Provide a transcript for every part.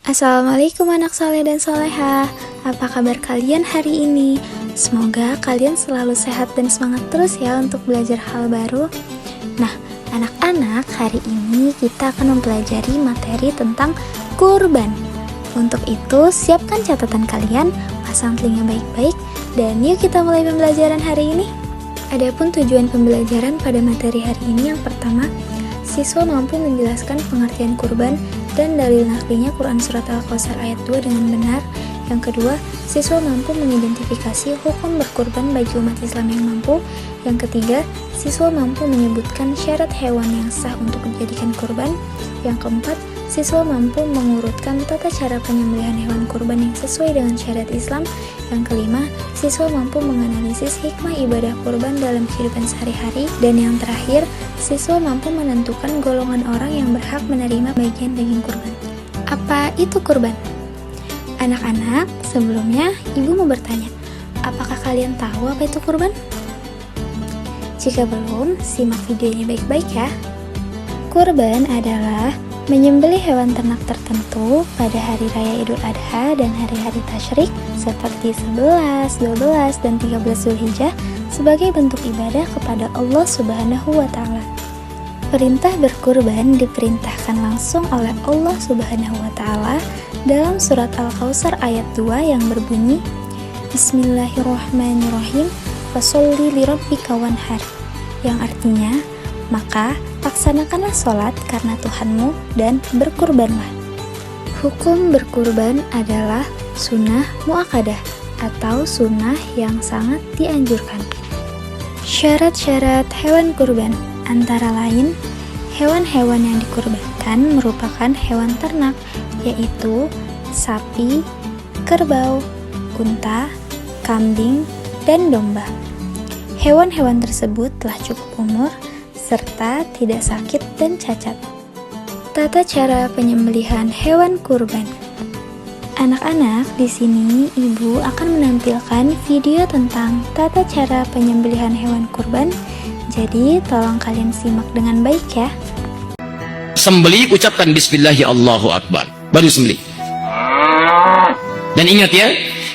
Assalamualaikum anak soleh dan soleha. Apa kabar kalian hari ini? Semoga kalian selalu sehat dan semangat terus ya untuk belajar hal baru. Nah, anak-anak, hari ini kita akan mempelajari materi tentang kurban. Untuk itu, siapkan catatan kalian, pasang telinga baik-baik, dan yuk kita mulai pembelajaran hari ini. Adapun tujuan pembelajaran pada materi hari ini yang pertama, siswa mampu menjelaskan pengertian kurban dan dalil naklinya Quran Surat Al-Kautsar ayat 2 dengan benar. Yang kedua, siswa mampu mengidentifikasi hukum berkurban bagi umat Islam yang mampu. Yang ketiga, siswa mampu menyebutkan syarat hewan yang sah untuk dijadikan kurban. Yang keempat, siswa mampu mengurutkan tata cara penyembelihan hewan kurban yang sesuai dengan syariat Islam. Yang kelima, siswa mampu menganalisis hikmah ibadah kurban dalam kehidupan sehari-hari. Dan yang terakhir, siswa mampu menentukan golongan orang yang berhak menerima bagian daging kurban. Apa itu kurban? Anak-anak, sebelumnya ibu mau bertanya, apakah kalian tahu apa itu kurban? Jika belum, simak videonya baik-baik ya. Kurban adalah menyembelih hewan ternak tertentu pada hari raya Idul Adha dan hari-hari tasyrik seperti 11, 12, dan 13 Zulhijjah sebagai bentuk ibadah kepada Allah Subhanahu wa Ta'ala. Perintah berkurban diperintahkan langsung oleh Allah Subhanahu wa Ta'ala dalam surat Al-Kautsar ayat 2 yang berbunyi, Bismillahirrahmanirrahim, fasholli lirabbika wanhar, yang artinya, maka laksanakanlah sholat karena Tuhanmu dan berkurbanlah. Hukum berkurban adalah sunnah muakkadah atau sunnah yang sangat dianjurkan. Syarat-syarat hewan kurban antara lain, hewan-hewan yang dikurbankan merupakan hewan ternak, yaitu sapi, kerbau, unta, kambing, dan domba. Hewan-hewan tersebut telah cukup umur serta tidak sakit dan cacat. Tata cara penyembelihan hewan kurban. Anak-anak, di sini ibu akan menampilkan video tentang tata cara penyembelihan hewan kurban. Jadi, tolong kalian simak dengan baik ya. Sembelih, ucapkan Bismillahi Allahu Akbar, baru sembelih. Dan ingat ya,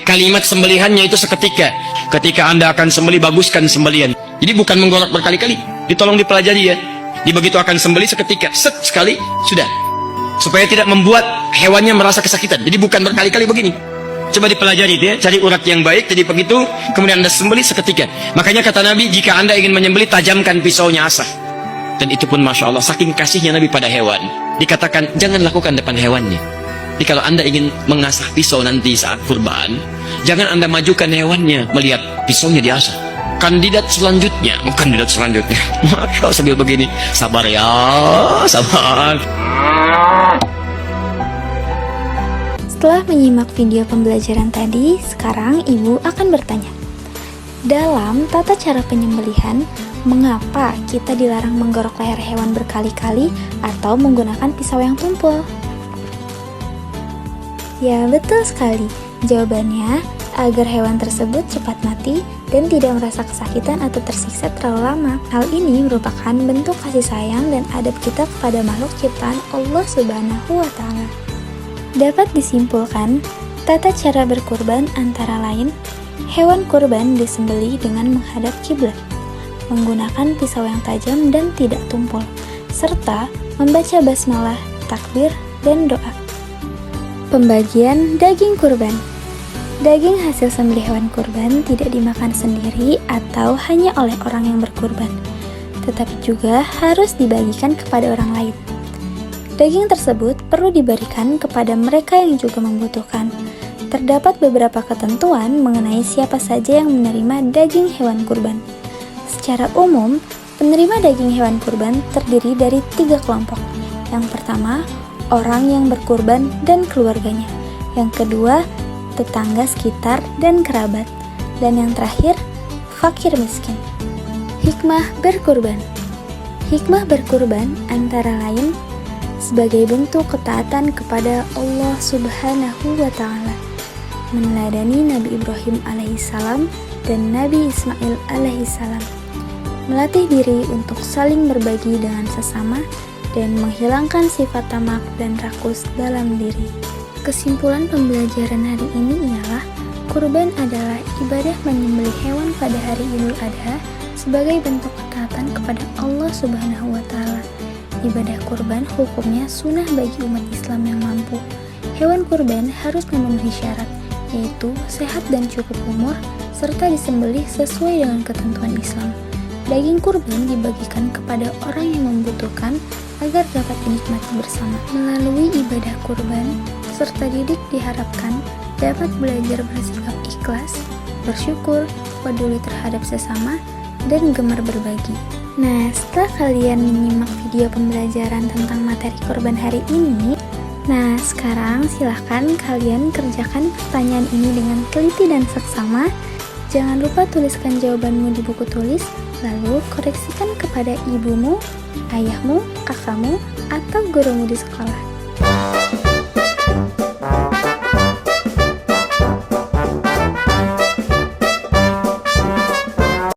kalimat sembelihannya itu seketika. Ketika Anda akan sembelih, baguskan sembelihan. Jadi bukan menggorok berkali-kali. Ditolong dipelajari ya. Di begitu akan sembelih seketika, set sekali, sudah. Supaya tidak membuat hewannya merasa kesakitan. Jadi bukan berkali-kali begini. Coba dipelajari ya, cari urat yang baik. Jadi begitu, kemudian Anda sembelih seketika. Makanya kata Nabi, jika Anda ingin menyembelih, tajamkan pisaunya asah. Dan itu pun Masya Allah, saking kasihnya Nabi pada hewan. Dikatakan, jangan lakukan depan hewannya. Jadi kalau Anda ingin mengasah pisau nanti saat kurban, jangan Anda majukan hewannya, melihat pisaunya diasah. Kandidat selanjutnya, maka sambil begini, sabar ya, sabar. Setelah menyimak video pembelajaran tadi, sekarang ibu akan bertanya, dalam tata cara penyembelihan, mengapa kita dilarang menggorok leher hewan berkali-kali atau menggunakan pisau yang tumpul? Ya, betul sekali. Jawabannya, agar hewan tersebut cepat mati dan tidak merasa kesakitan atau tersiksa terlalu lama. Hal ini merupakan bentuk kasih sayang dan adab kita kepada makhluk ciptaan Allah Subhanahu wa Ta'ala. Dapat disimpulkan, tata cara berkurban antara lain, hewan kurban disembelih dengan menghadap kiblat, menggunakan pisau yang tajam dan tidak tumpul, serta membaca basmalah, takbir, dan doa. Pembagian daging kurban. Daging hasil sembelih hewan kurban tidak dimakan sendiri atau hanya oleh orang yang berkurban, tetapi juga harus dibagikan kepada orang lain. Daging tersebut perlu diberikan kepada mereka yang juga membutuhkan. Terdapat beberapa ketentuan mengenai siapa saja yang menerima daging hewan kurban. Secara umum, penerima daging hewan kurban terdiri dari 3 kelompok. Yang pertama, orang yang berkurban dan keluarganya. Yang kedua, tetangga sekitar dan kerabat. Dan yang terakhir, fakir miskin. Hikmah berkurban. Hikmah berkurban antara lain sebagai bentuk ketaatan kepada Allah Subhanahu wa Ta'ala, meneladani Nabi Ibrahim alaihissalam dan Nabi Ismail alaihissalam, melatih diri untuk saling berbagi dengan sesama dan menghilangkan sifat tamak dan rakus dalam diri. Kesimpulan pembelajaran hari ini ialah kurban adalah ibadah menyembelih hewan pada hari Idul Adha sebagai bentuk ketaatan kepada Allah Subhanahu wa Ta'ala. Ibadah kurban hukumnya sunnah bagi umat Islam yang mampu. Hewan kurban harus memenuhi syarat, yaitu sehat dan cukup umur, serta disembelih sesuai dengan ketentuan Islam. Daging kurban dibagikan kepada orang yang membutuhkan agar dapat dinikmati bersama. Melalui ibadah kurban, peserta didik diharapkan dapat belajar bersikap ikhlas, bersyukur, peduli terhadap sesama, dan gemar berbagi. Nah, setelah kalian menyimak video pembelajaran tentang materi kurban hari ini, nah sekarang silahkan kalian kerjakan pertanyaan ini dengan teliti dan seksama. Jangan lupa tuliskan jawabanmu di buku tulis, lalu koreksikan kepada ibumu, ayahmu, kakakmu, atau gurumu di sekolah.